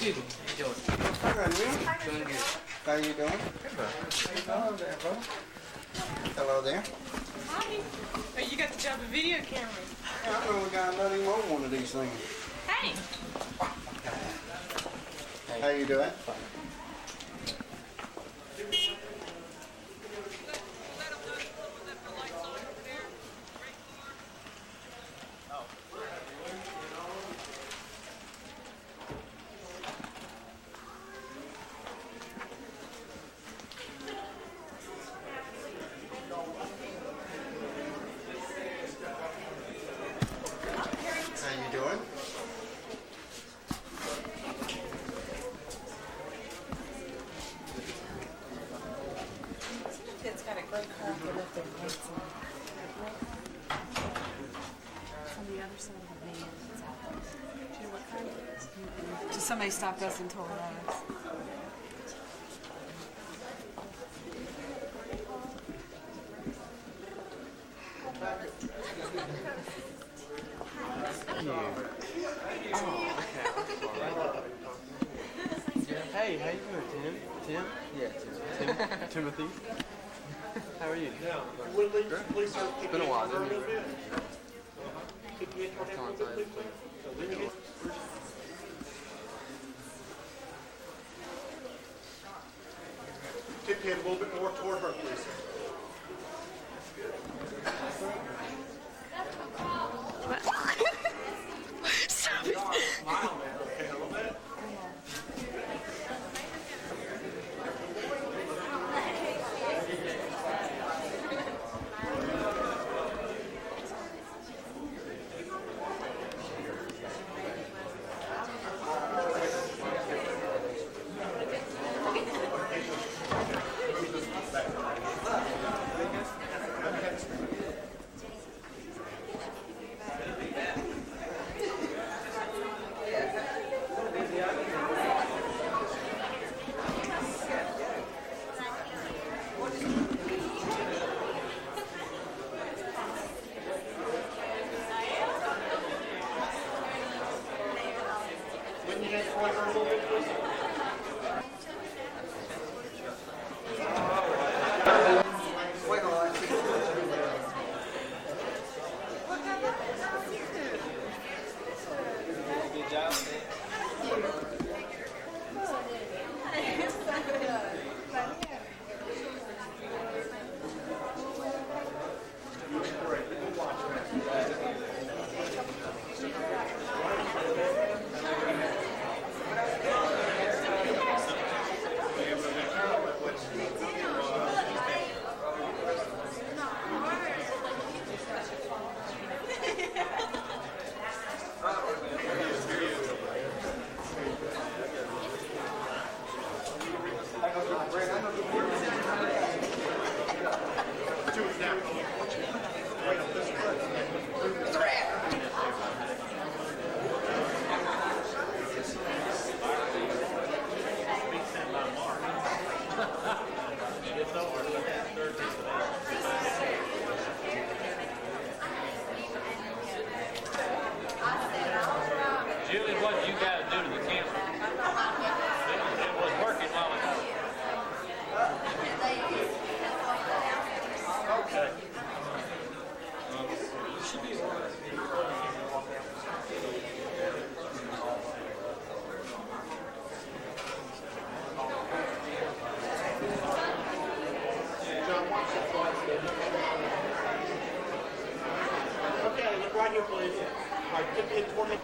Excuse me. How you doing? Hi, Randy. Doing good. How you doing? Hello there, bro. Hello there. Hi. Oh, you got the job of video cameras. Yeah, I know we got nothing more one of these things. Hey. How you doing? How you doing? It's got a great carpet up there. On the other side of the van, it's out there. Do you know what kind it is? Just somebody stopped us and told us. Hey, how you doing, Tim? Tim? Yeah, Tim. Timothy? How are you? Please, sir, It's been a while, didn't it? Tip your head a little bit more toward her, please. Stop it. Smile, man. Okay, a little bit. When you guys point her a little bit, please. Julie, what did you guys do to the camera? It was working while ago. Okay. Okay, look right here, please. All right, tip your head toward me.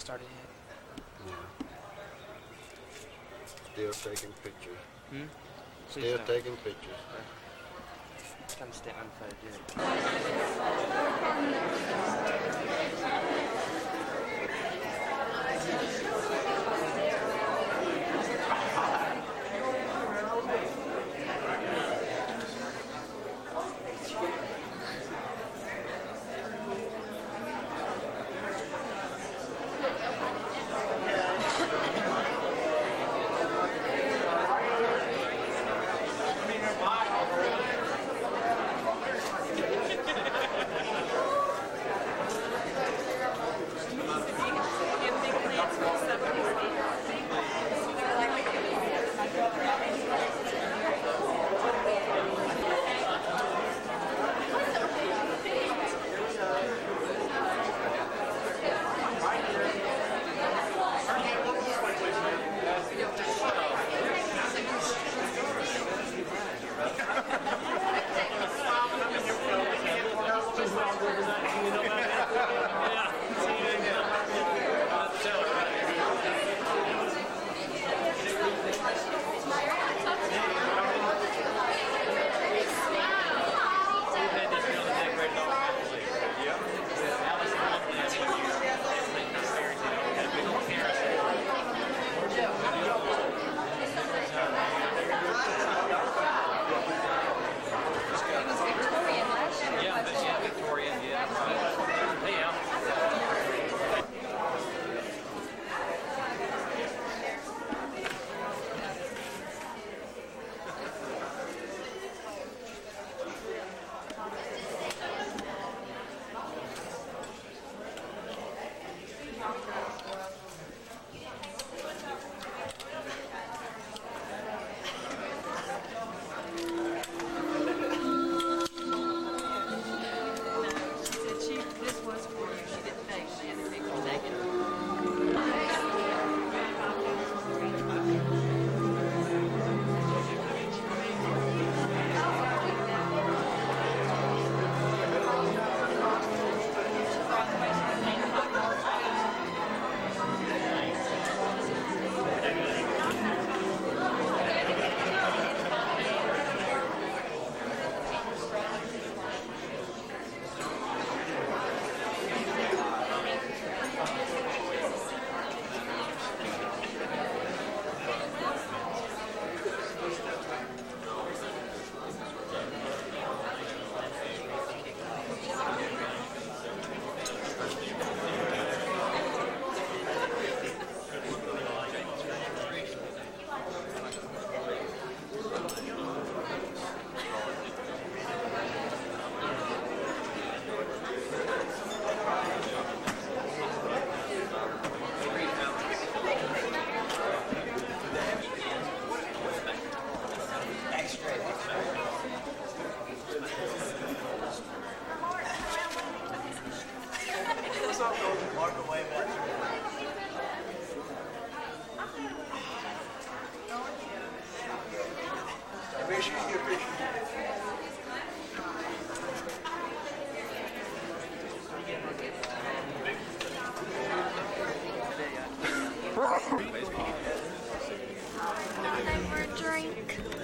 started yet. Still taking pictures. Please Still don't. taking pictures. Trying to stay unphotogenic.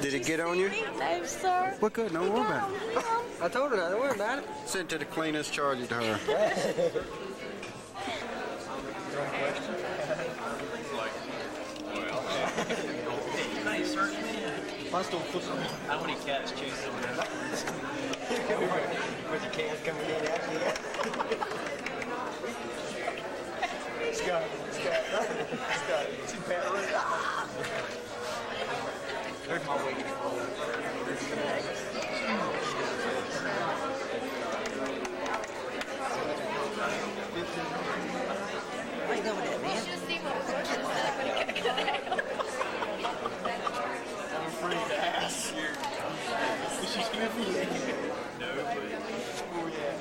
Did it get on you? No, sir. What good? Don't worry about it. I told her not to worry about it. Send to the cleanest, charge it to her. How many cats chasing him? With the cans coming in after you. Scott. There's my way. I know what that means. I'm afraid to ask. Is she sniffy? No, oh, yeah.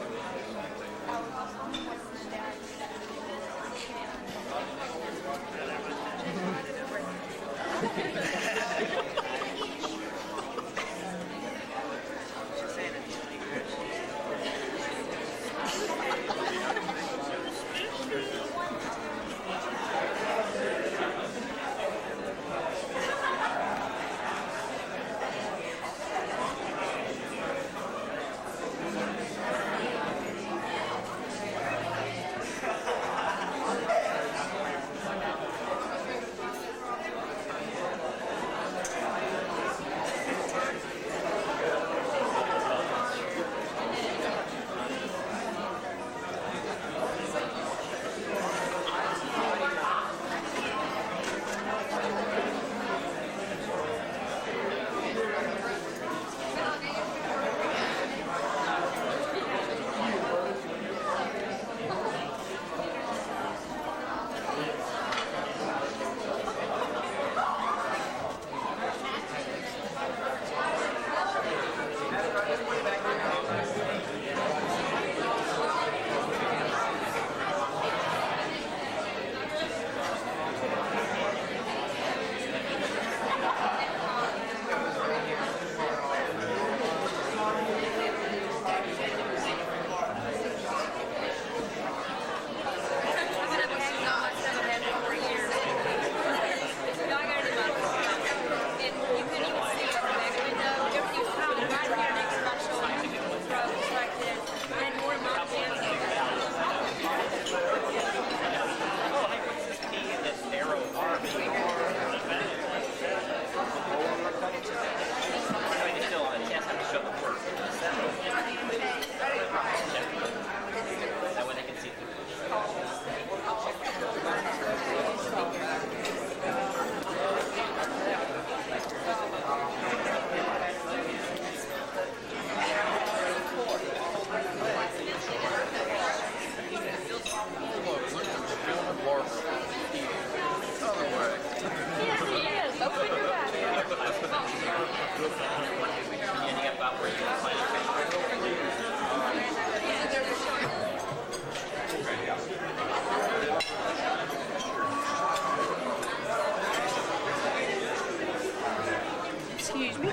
Excuse me.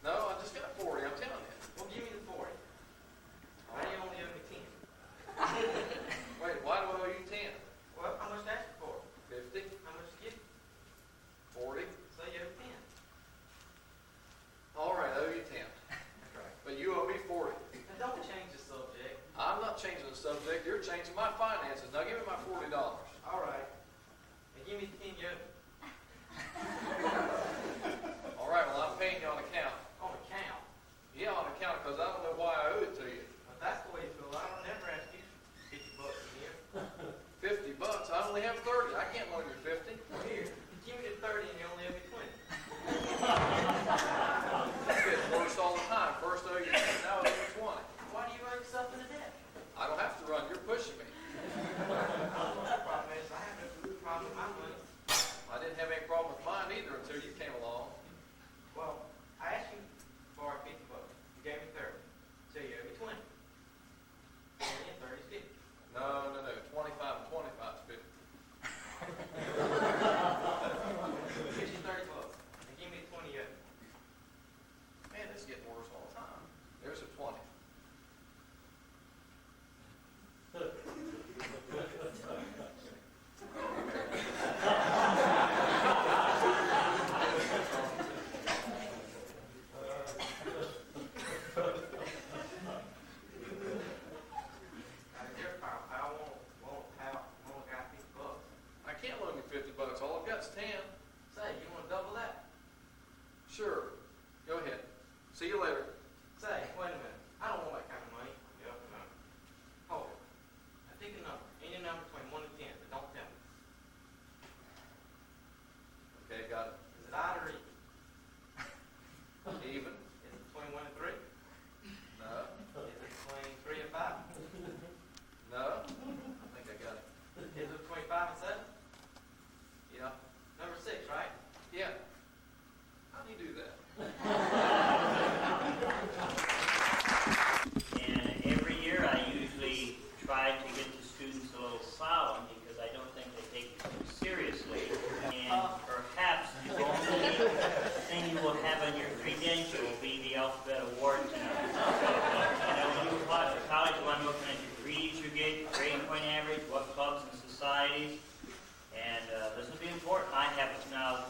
No, I just got 40, I'm telling you. Well, give me the 40. Why do you only owe me 10? Wait, why do I owe you 10? Well, how much to ask for? 50? How much to give? 40? So you owe 10. All right, I owe you 10. That's right. But you owe me 40. And don't change the subject. I'm not changing the subject, you're changing my finances. Now give me my $40. All right. And give me the 10 you owe me. All right, well, I'm paying you on account. On account. Yeah, on account, because I don't know why I owe it to you. If that's the way you feel, I don't never ask you $50 a year. $50? I only have 30. I can't loan you 50. Here, give me the 30 and you only owe me 20. It's getting worse all the time. First I owe you 10, now I owe you 20. Why do you run yourself into debt? I don't have to run, you're pushing me. The problem is I have no problem with my money. I didn't have any problem with mine either until you came along. Well, I asked you for $50. You gave me 30. So you owe me 20. 20 and 30 is 50. No, 25 and 25 is 50. Here's your $30. And give me the 20 you owe me. Man, this is getting worse all the time. There's a 20. Your pal, I won't got $50. I can't loan you $50. All I've got is 10. Say, you want to double that? Sure. Go ahead. See you later. Say, wait a minute. I don't want that kind of money. Yep, no. Hold it. Now pick a number. Any number between 1 and 10, but don't tell me. Okay, got Is it odd or even? it. Even? Is it between 1 and 3? No. Is it between 3 and 5? No. I think I got it. Is it between 5 and 7? Yeah. Number 6, right? Yeah. How do you do that? And every year I usually try to get the students a little solemn because I don't think they take it too seriously. And perhaps the only thing you will have on your credential will be the alphabet award tonight. You know, when you apply for college, I'm looking at your grades you get, grade point average, what clubs and societies. And this will be important. I have it now.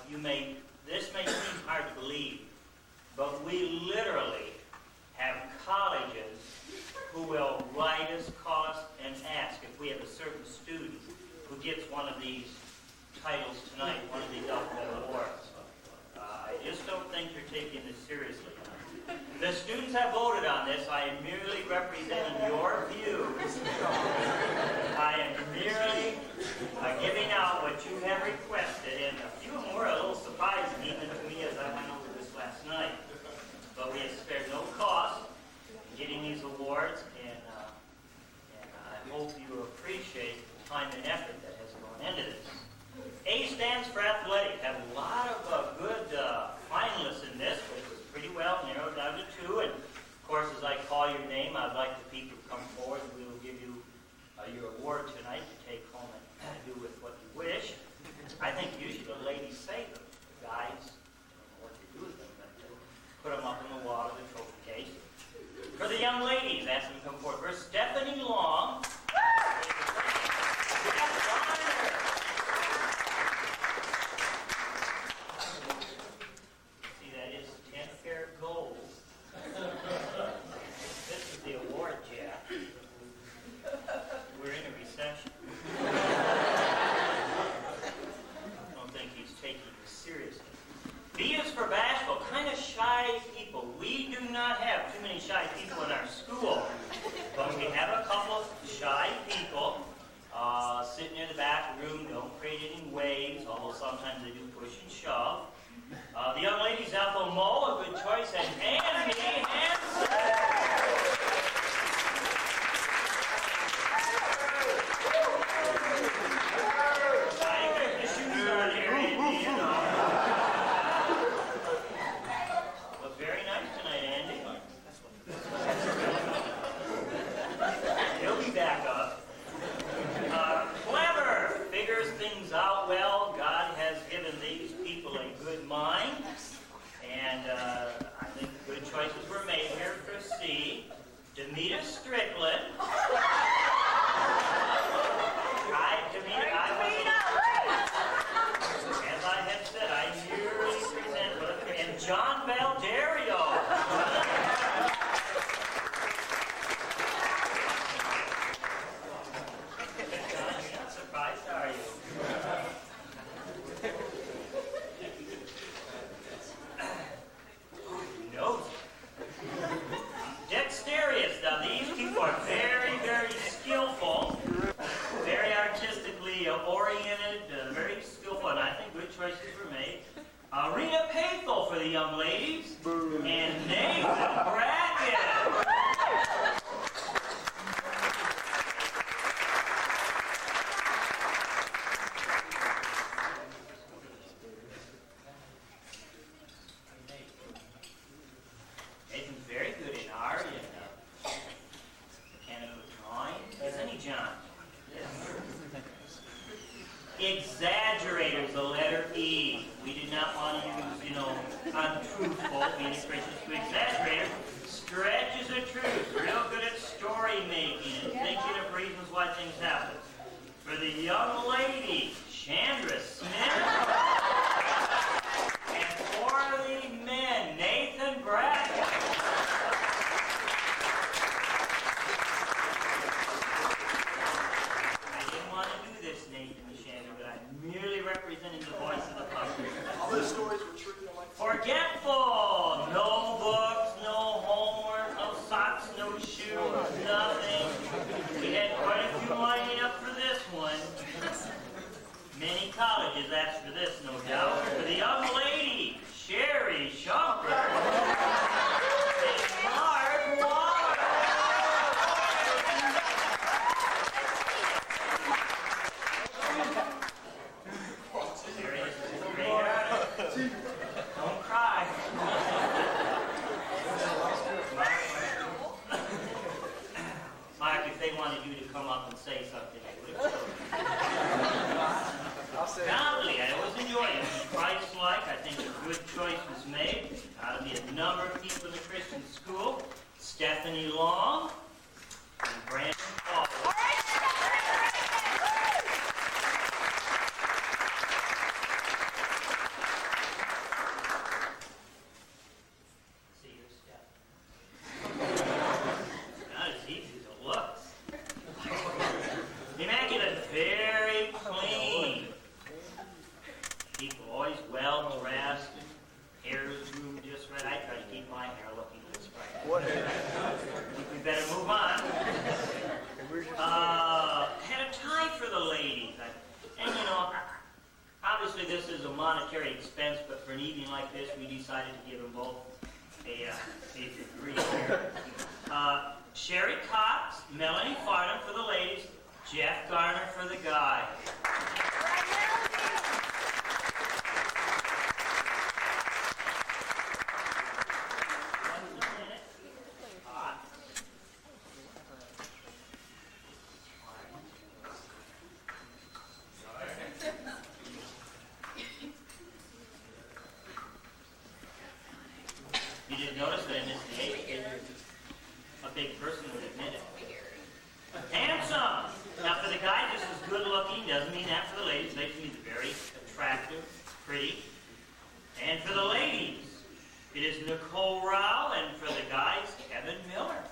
This may seem hard to believe, but we literally have colleges who will write us, call us, and ask if we have a certain student who gets one of these titles tonight, one of these alphabet awards. I just don't think you're taking this seriously enough. The students have voted on this. I am merely representing your views. I am merely giving out what you have requested, and a few of them were a little surprised the ladies save them. The guys, I don't know what to do with them, but put them up in the wall of the trophy case. For the young ladies, ask them to come forward. First, Stephanie Long. Jeff Garner. See, that is 10 karat gold. This is the award, Jeff. We're in a recession. I don't think he's taking this seriously. B is for bashful, kind of shy people. We do not have too many shy people in our school, but we have a couple of shy people sitting in the back room, don't create any waves, although sometimes they do push and shove. The young ladies, Ethel Moe, a good choice, and Andy Hansen. Exaggerators, the letter E. We did not want to use, untruthful, meaning gracious to exaggerators. Stretch is a truth, real good at story making and thinking of reasons why things happen. For the young lady, Chandra Smith. And for the men, Nathan Brackett. I didn't want to do this, Nathan and Chandra, but I'm merely representing the voice of the public. All those stories were true. Forgetful! No books, no homework, no socks, no shoes, nothing. We had quite a few lining up for this one. Many colleges asked for this, no doubt. For the young lady, Sherry Shumpert. And Mark Waller. Sherry, this is a great artist. Don't cry. Mark, if they wanted you to come up and say something, I would have. Proudly, I always enjoy it. Christ-like, I think a good choice was made. Ought to be a number of people in the Christian school. Stephanie Long and Brandon Paul. See your step. Not as easy as it looks. Immaculate, very clean. People always well dressed, hair is groomed just right. I try to keep my hair looking just right. What hair? We better move on. Had a tie for the ladies. And obviously this is a monetary expense, but for an evening like this, we decided to give them both a degree here. Sherry Cox, Melanie Farnham for the ladies, Jeff Garner for the guys. notice that in this age, a big person would admit it. Handsome! Now for the guys, this is good looking, doesn't mean that for the ladies. They can be very attractive, pretty. And for the ladies, it is Nicole Rao, and for the guys, Kevin Miller.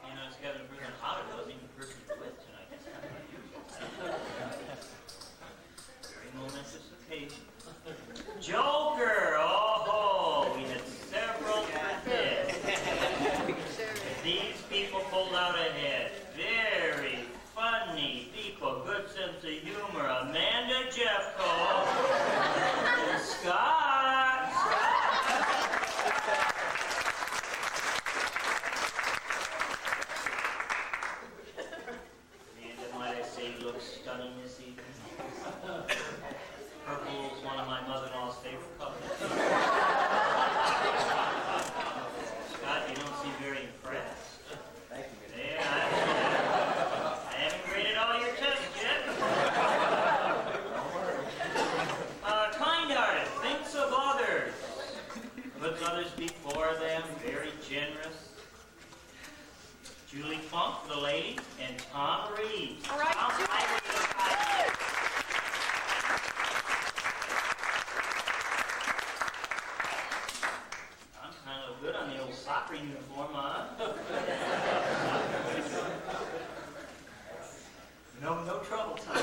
You know, it's Kevin Prison Hotter wasn't even the person you're with tonight. Very momentous occasion. Joker! Oh, we had several hits. These people pulled out ahead. Very funny people, good sense of humor. Amanda Jeffco and Scott. Amanda, might I say, looks stunning this evening. Purple is one of my mother-in-law's favorite colors. Scott, you don't seem very impressed. Thank you. Yeah, I haven't graded all your tests yet. Kind-hearted, thinks of others, puts others before them, very generous. Julie Funk, the lady, and Tom Reeves. All right, Tom, I'm kind of good on the old soccer uniform, huh? No trouble, Tom.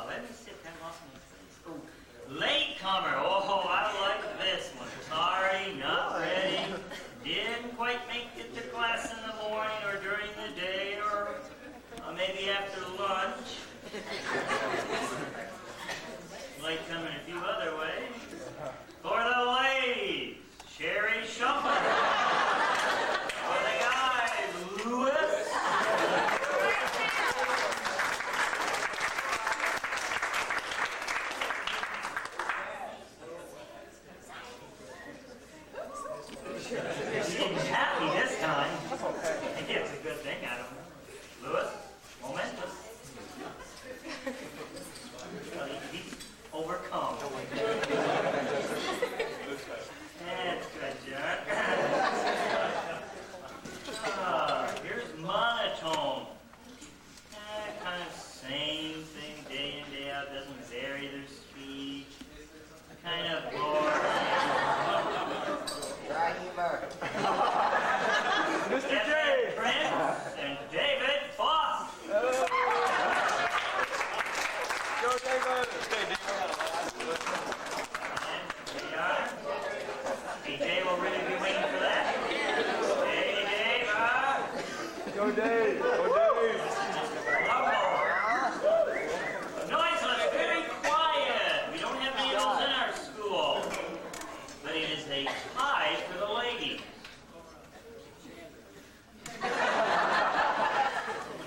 Let me see if I lost my place. Oh, latecomer. Oh, I like this one. Sorry, not ready. Didn't quite make it to class in the morning or during the day or maybe after lunch. Latecomer in a few other ways. For the ladies, Sherry Shumpert. For the guys, Lewis. He's happy this time. He gets a good thing out of him. Lewis, momentous. Well, he's overcome. That's good, John. Here's monotone. Kind of same thing day in, day out. Doesn't vary their speech. Kind of boring. Dry humor. Mr. J. Prince and David Foss. Go, David. DJ will really be waiting for that. Hey, Dave. Go, Dave. Go, Dave. Noiseless, very quiet. We don't have any of those in our school. But it is a tie for the ladies. We're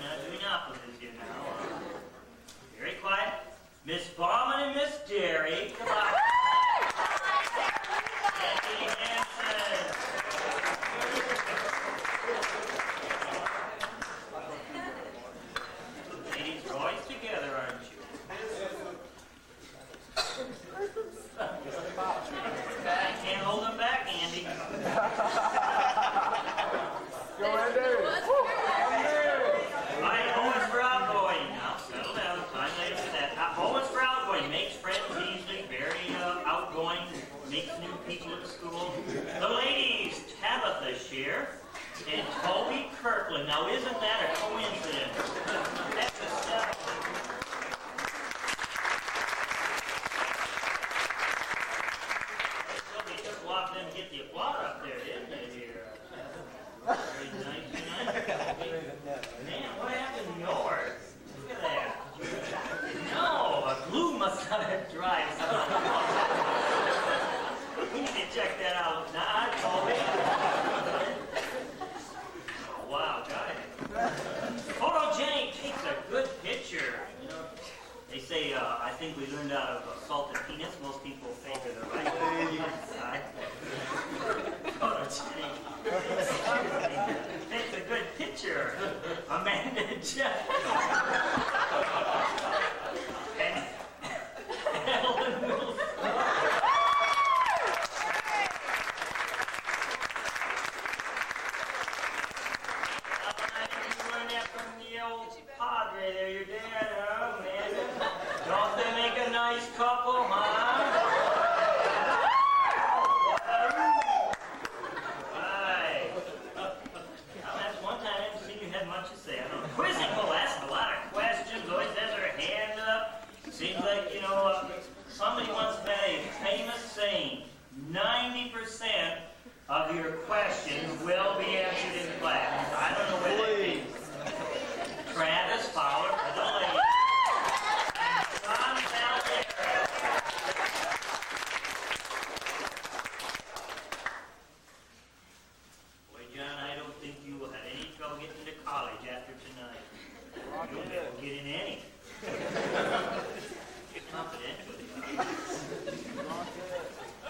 not doing opposites here now. Very quiet. Miss Bauman and Miss Derry. Come on. Andy Hansen. Ladies, you're always together, aren't you? I can't hold them back, Andy. Go, Andy. All right, Owens for outgoing. Now, settle down. Time later for that. Owens for outgoing. Makes friends easily. Very outgoing. Makes new people at school. The ladies, Tabitha Shear and Toby Kirkland. Now, isn't that a coincidence? That's a step. They took a while for them to get the applaud up there, didn't they, here? Very nice tonight. Man, what happened to yours? Look at that. No, a glue must not have dried. We need to check that out. Nah, Toby. Oh, wow, guys. Photogenic takes a good picture. You know, they say, I think we learned out of Salted Penis, most people favor the right side. Photogenic. Takes a good picture. Amanda Jeff. quizzing. Well, asking a lot of questions. Always has her hand up. Seems like, somebody once had a famous saying, 90% of your questions will be answered in class. I don't know what that means. Travis Fowler for the ladies. And John Valdera. Boy, John, I don't think you will have any trouble getting into college after tonight. You'll be able to get in any. Confidentially.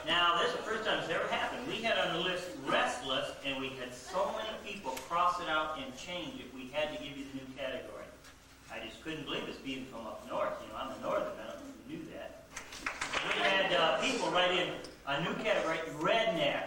Now, this is the first time it's ever happened. We had on the list restless, and we had so many people cross it out and change it, we had to give you the new category. I just couldn't believe this being from up north. I'm a northern, I don't know if you knew that. We had people write in a new category, redneck.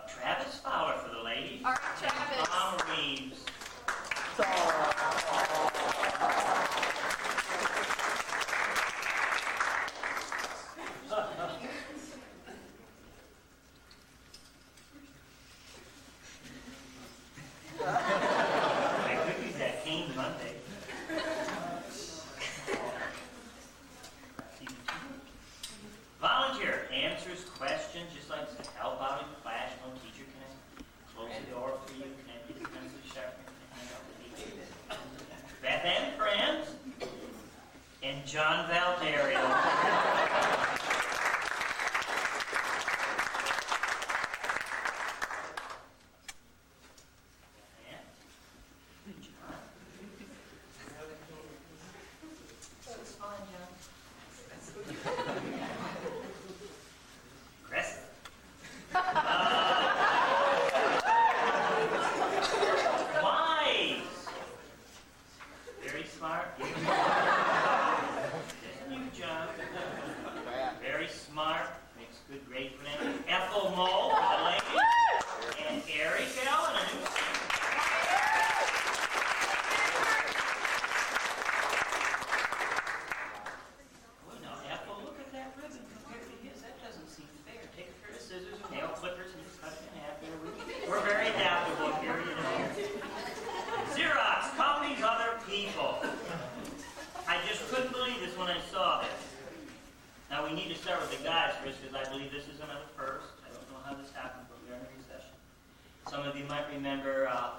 Travis Fowler for the ladies. All right, Travis. Tom Reeves. I could use that cane Monday. Volunteer answers questions just like this. Help out in class. No teacher can close the door for you. Can get the pencil sharpener. Can help the teacher. Beth and friends. And John Valdera.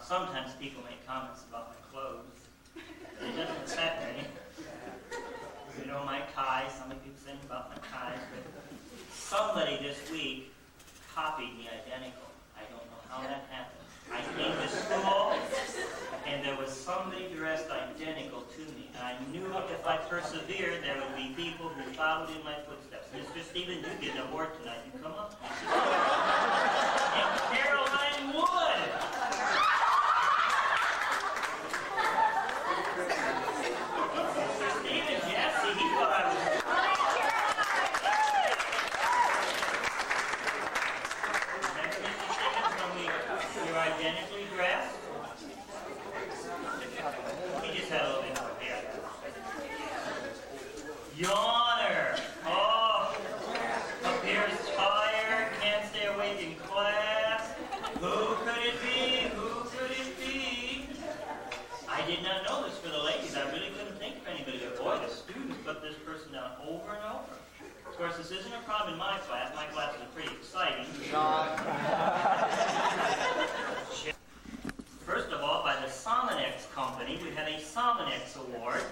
Sometimes people make comments about my clothes. It doesn't affect me. You know, my ties, some people saying about my ties, but somebody this week copied me identical. I don't know how that happened. came to school, and there was somebody dressed identical to me. And I knew if I persevered, there would be people who followed in my footsteps. Mr. Stephen, you get an award tonight. You come up. And Caroline Wood. Mr. Stephen, yes, see, he thought I was... Next, Mr. Stevens, you're identically dressed. He just had a little bit more hair. Yawner. Oh, appears tired, can't stay awake in class. Who could it be? Who could it be? I did not know this for the ladies. I really couldn't think of anybody. But boy, the students put this person down over and over. Of course, this isn't a problem in my class. My classes are pretty exciting. First of all, by the Sominex Company, we have a Sominex Award.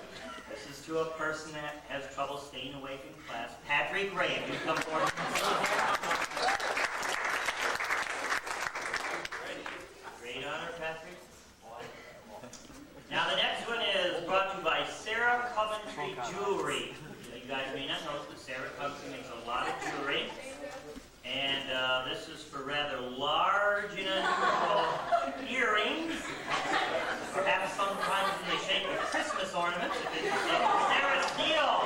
This is to a person that has trouble staying awake in class. Patrick Ray, if you come forward. Great honor, Patrick. Now the next one is brought to you by Sarah Coventry Jewelry. You guys may not know this, but Sarah Coventry makes a lot of jewelry. And this is for rather large and unusual earrings. Perhaps sometimes in the shape of Christmas ornaments, if it's Sarah Steele.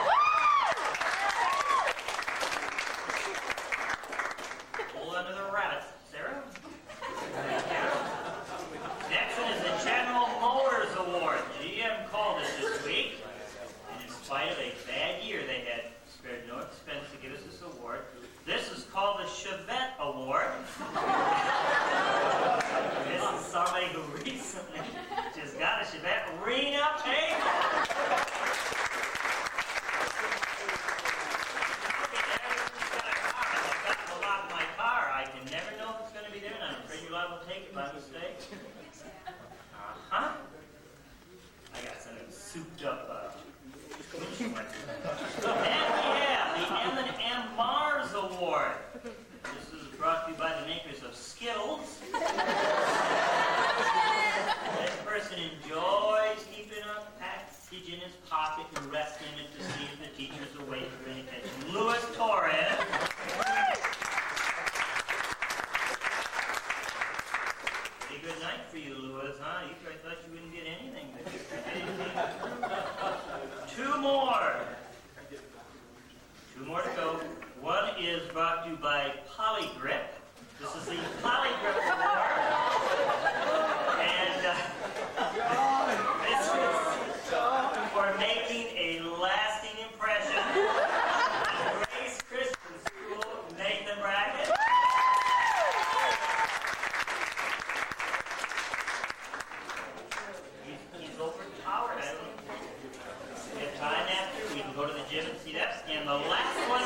Pull under the rabbit, Sarah. Next one is the General Motors Award. GM called it this week. And in spite of a bad year, they had spared no expense to give us this award. This is called the Chevette Award. This is somebody who recently just got a Chevette. Rena Payne. I can never know if it's going to be there, and I'm afraid you're liable to take it by mistake. Uh-huh. I got something souped up. And we have the M&M Mars Award. This is brought to you by the makers of Skittles. This person enjoys keeping a package in his pocket and resting it to see if the teacher's awake or any attention. Luis Torres. Pretty good night for you, Luis, huh? You probably thought you wouldn't get anything. But you Two more to go. One is brought to you by Polygrip. This is the Polygrip Award. And this is for making a lasting impression on Grace Christian School, Nathan Brackett. He's overpowered. I don't know. We have time after. We can go to the gym and see that. And the last one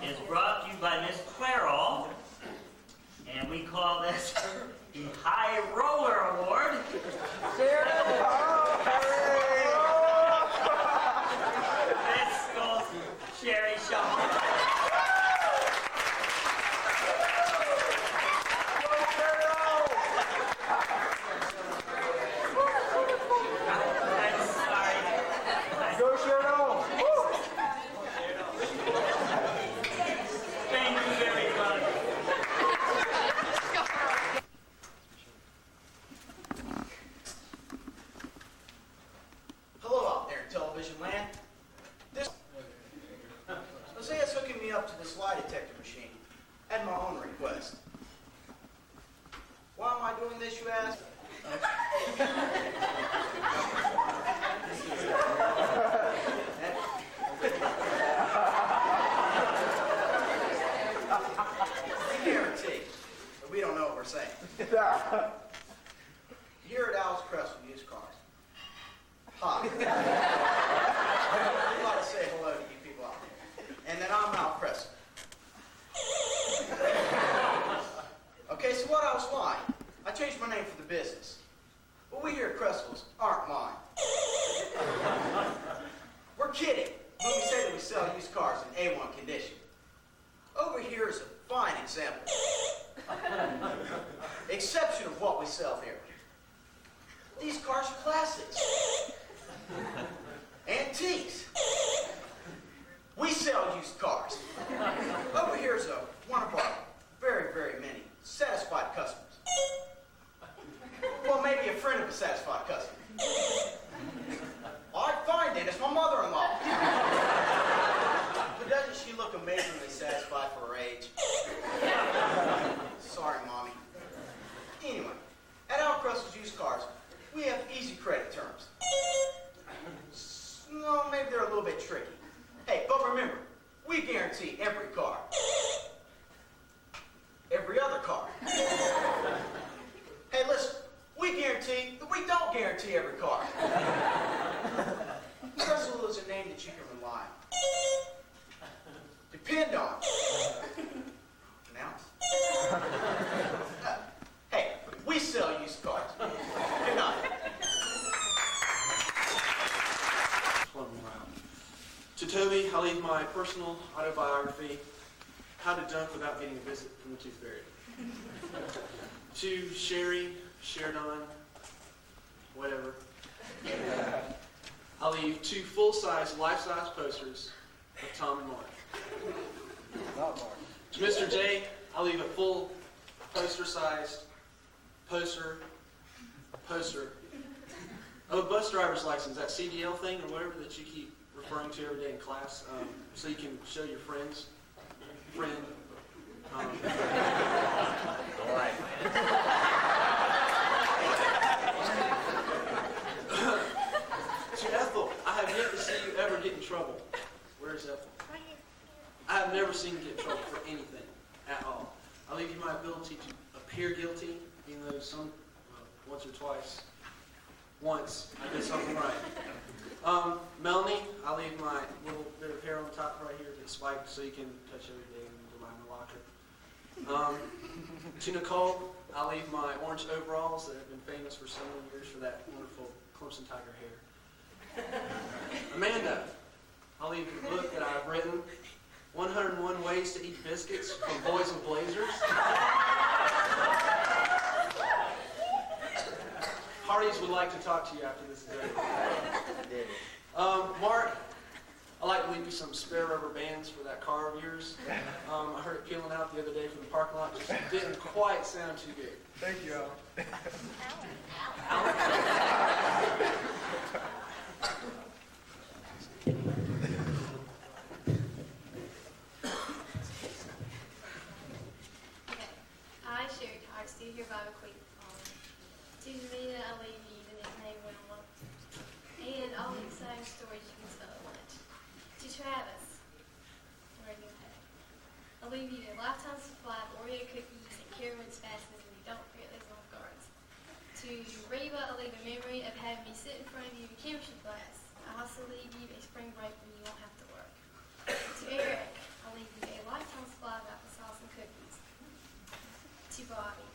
is brought to you by Miss Clairol. And we call this the High Roller Award. This goes to Sherry Shaw. Here at Alice Crest, we use cars. Hi. We want to say hello to you people out there. And then I'm Al Preston. Okay, so what I was lying. I changed my name for the business. But we here at Crestals aren't lying. We're kidding when we say that we sell used cars in A1 condition. Over here is a fine example. A exception of what we sell here. These cars are classics. Antiques. We sell used cars. Over here is one of our very, very many satisfied customers. Well, maybe a friend of a satisfied customer. All right, fine then. It's my mother-in-law. But doesn't she look amazingly satisfied for her age? Sorry, Mommy. Anyway, at Al Crusel's Used Cars, we have easy credit terms. No, maybe they're a little bit tricky. Hey, but remember, we guarantee every car. Every other car. Hey, listen, we guarantee that we don't guarantee every car. Crystal is a name that you can rely on. Depend on. Pronounce. Hey, we sell used cars. Good night. To Toby, I leave my personal autobiography, How to Dunk Without Getting a Visit from the Tooth Fairy. To Sherry, Sheridan, whatever, I leave 2 full-size, life-size posters of Tom and Mark. Not Mark. To Mr. J, I leave a full poster-sized poster of a bus driver's license, that CDL thing or whatever that you keep referring to every day in class, so you can show your friends. All right. To Ethel, I have yet to see you ever get in trouble. Where's Ethel? I have never seen you get in trouble for anything at all. I leave you my ability to appear guilty, even though once or twice. Once, I did something right. Melanie, I leave my little bit of hair on top right here that's spiked so you can touch every day when you go in the locker. To Nicole, I leave my orange overalls that have been famous for so many years for that wonderful Clemson Tiger hair. Amanda, I leave the book that I've written, 101 Ways to Eat Biscuits from Boys with Blazers. Parties would like to talk to you after this is over. Mark, I'd like to leave you some spare rubber bands for that car of yours. I heard it peeling out the other day from the parking lot. Just didn't quite sound too good. Thank you, Al. I, Sherry Cox, do hereby bequeath the following. To Davina, I leave you the nickname Wilma, and all the exciting stories you can tell at lunch. To Travis, where are you at? I leave you a lifetime supply of Oreo cookies and Carolyn's fastness, and you don't forget those old guards. To Reba, I leave a memory of having me sit in front of you in chemistry class. I also leave you a spring break when you won't have to work. To Eric, I leave you a lifetime supply of applesauce and cookies. To Bobby,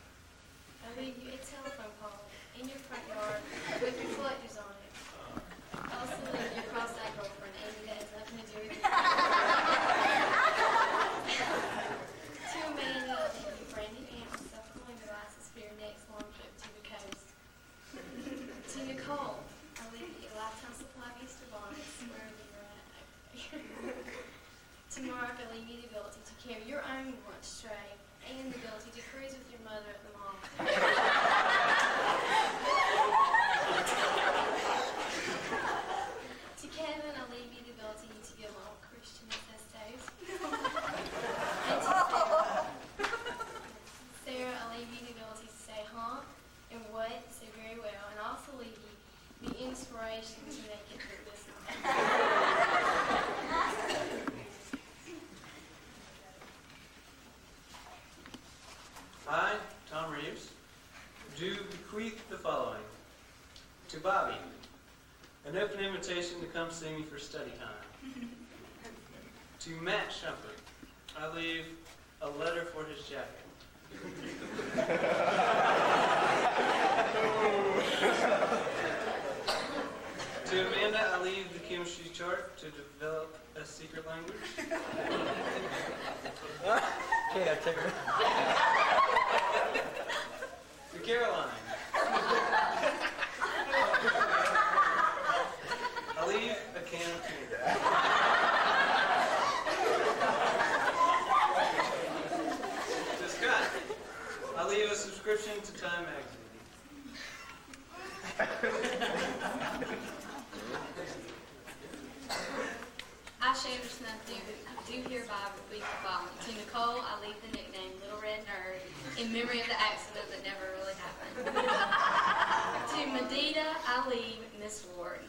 I leave you a telephone pole in your front yard with reflectors on it. I also leave you a cross-eyed girlfriend, Amy, that has nothing to do with you. To Amanda, I leave you brand new amp and self-cooling devices for your next long trip to the coast. To Nicole, I leave you a lifetime supply of Easter bonnets wherever you're at. To Mark, I leave you the ability to carry your own lunch tray and the ability to cruise with your mother at the mall. To Kevin, I leave you the ability to give little Christian incestos. And to Sarah, I leave you the ability to say huh and what, say very well, and also leave you the inspiration to make it through this one. I, Tom Reeves, do bequeath the following. To Bobby, an open invitation to come see me for study time. To Matt Shumpert, I leave a letter for his jacket. To Amanda, I leave the chemistry chart to develop a secret language. subscription to Time Magazine. I, Shanderson, do hereby bequeath the following. To Nicole, I leave the nickname Little Red Nerd in memory of the accident that never really happened. To Medita, I leave Miss Ward.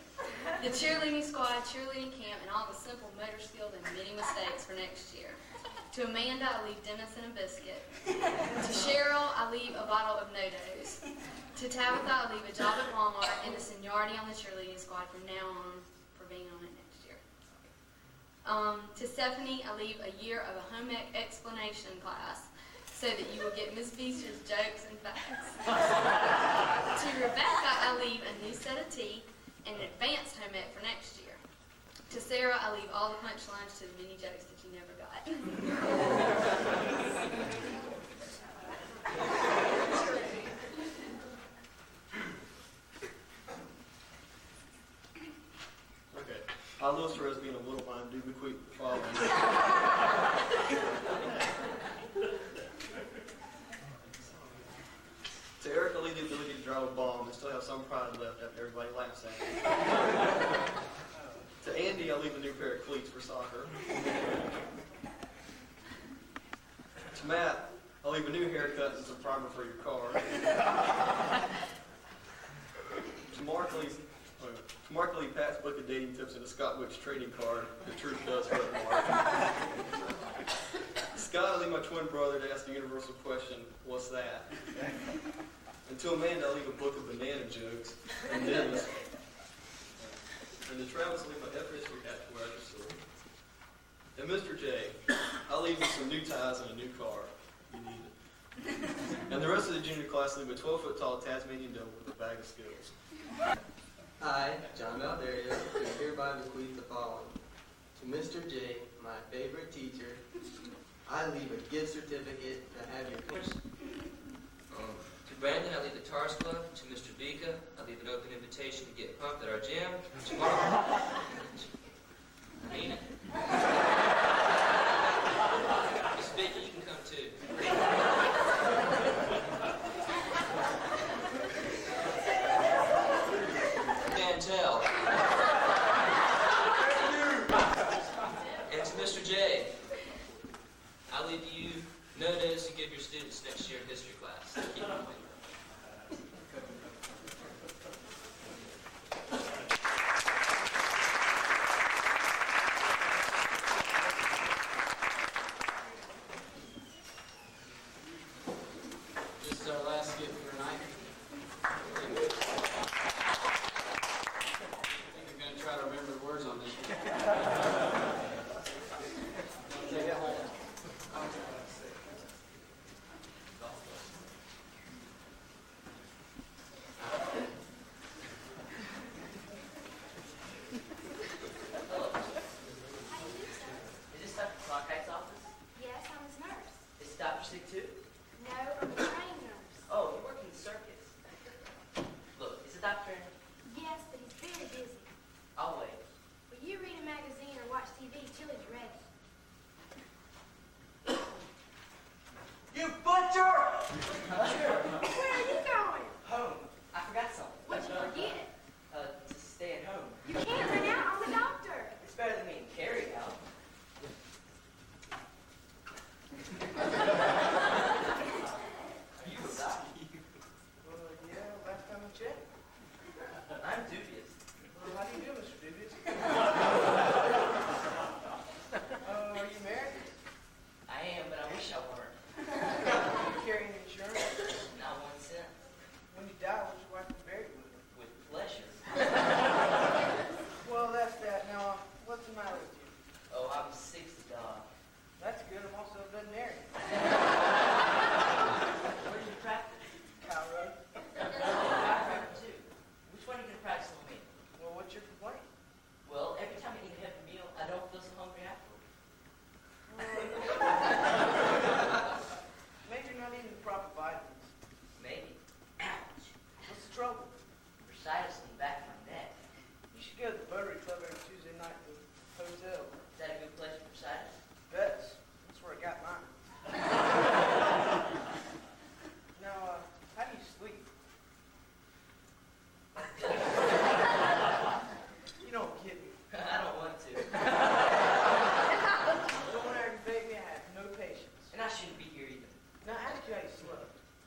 The cheerleading squad, cheerleading camp, and all the simple motor skills and many mistakes for next year. To Amanda, I leave Dennis and a biscuit. To Cheryl, I leave a bottle of No-Dos. To Tabitha, I leave a job at Walmart and a seniority on the cheerleading squad from now on for being on it next year. To Stephanie, I leave a year of a home ec explanation class so that you will get Miss Beester's jokes and facts. To Rebecca, I leave a new set of teeth and an advanced home ec for next year. To Sarah, I leave all the punchlines to the many jokes that you never got. Okay. I, Louis Torres, being a little mind, do bequeath the following. To Eric, I leave the ability to drive a bomb and still have some pride left after everybody laughs at me. To Andy, I leave a new pair of cleats for soccer. To Matt, I leave a new haircut and some primer for your car. To Mark, I leave Pat's book of dating tips and a Scott Wicks trading card. The truth does hurt, Mark. Scott, I leave my twin brother to ask the universal question, what's that? And to Amanda, I leave a book of banana jokes. And Dennis. And to Travis, I leave my F history actuarial story. And Mr. J, I leave you some new ties and a new car. You need it. And the rest of the junior class leave a 12-foot tall Tasmanian devil with a bag of skills. I, John Valderio, do hereby bequeath the following. To Mr. J, my favorite teacher, I leave a gift certificate to have your To Brandon, I leave the Tars Club. To Mr. Vika, I leave an open invitation to get pumped at our gym. Tomorrow, Nina. Miss Vicky, you can come too. Chantel. And to Mr. J, I leave you no notice to give your students next year in history class. Keep it moving. This is our last skit for tonight. I think I'm going to try to remember the words on this one. Take it home. Is this Dr. Cronkite's office? Yes, I'm his nurse. Is Dr. Sick too? No, I'm a trained nurse. Oh, you work in the circus. Look, is the doctor in? Yes, but he's very busy. I'll wait. Will you read a magazine or watch TV till he's ready? You butcher! Where are you going? Home. I forgot something. What'd you forget? To stay at home. You can't run out on the doctor. It's better than being carried out. Are you a doc? Yeah, last time I checked. I'm dubious. Well, how do you do, Mr. Dubious? Are you married? I am, but I wish I weren't. You carrying insurance? Not 1 cent. When you die, what's your wife be buried with? With pleasure. Well, that's that. Now, what's the matter with you? Oh, I'm 60, dog. That's good. I'm also a veterinarian. Where do you practice? Cow Road. I practice too. Which one are you going to practice on me?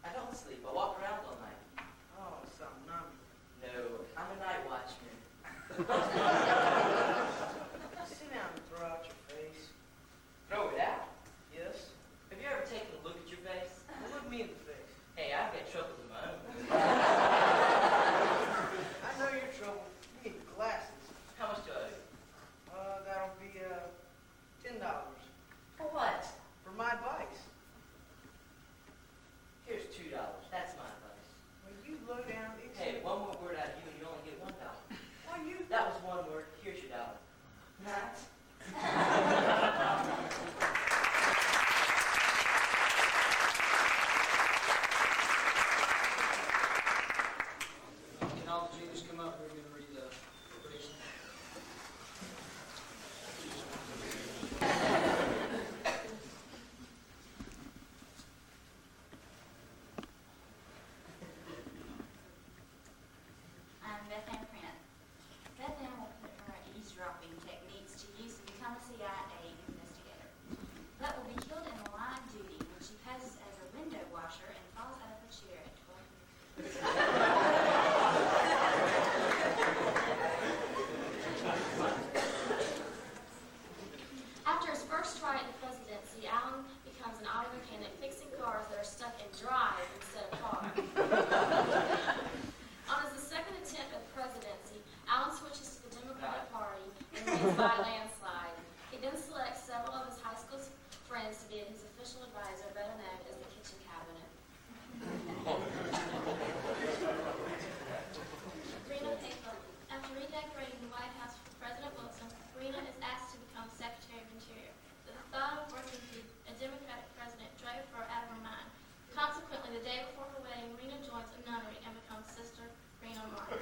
I don't sleep. I walk around all night. Oh, some numb. No, I'm a night watchman. Sit down and throw out your face. Throw it out. Yes? Have you ever taken a look at your face? Well, look me in the face. Hey, I've got troubles of my own. I know your trouble. You need glasses. How much do I owe? That'll be, $10. For what? For my advice. Here's $2. That's my advice. Well, you low down. Hey, one more word out of you and you only get $1. Well, you. That was one word. Here's your dollar. Not. Can all the juniors come up? We're going to read the prediction. I'm Beth Ann Print. Beth Ann will put her eavesdropping techniques to use to become a CIA investigator, but will be killed in the line of duty when she passes as a window washer and falls out of her chair at 12. After his first try at the presidency, Allen becomes an auto mechanic fixing cars that are stuck in drive instead of car. On his second attempt at the presidency, Allen switches to the Democratic Party and wins by a landslide. He then selects several of his high school friends to be his official advisor, better known as the kitchen cabinet. Rena Paper. After redecorating the White House for President Wilson, Rena is asked to become Secretary of Interior. The thought of working for a Democratic president drove her out of her mind. Consequently, the day before her wedding, Rena joins a nunnery and becomes Sister Rena Martin.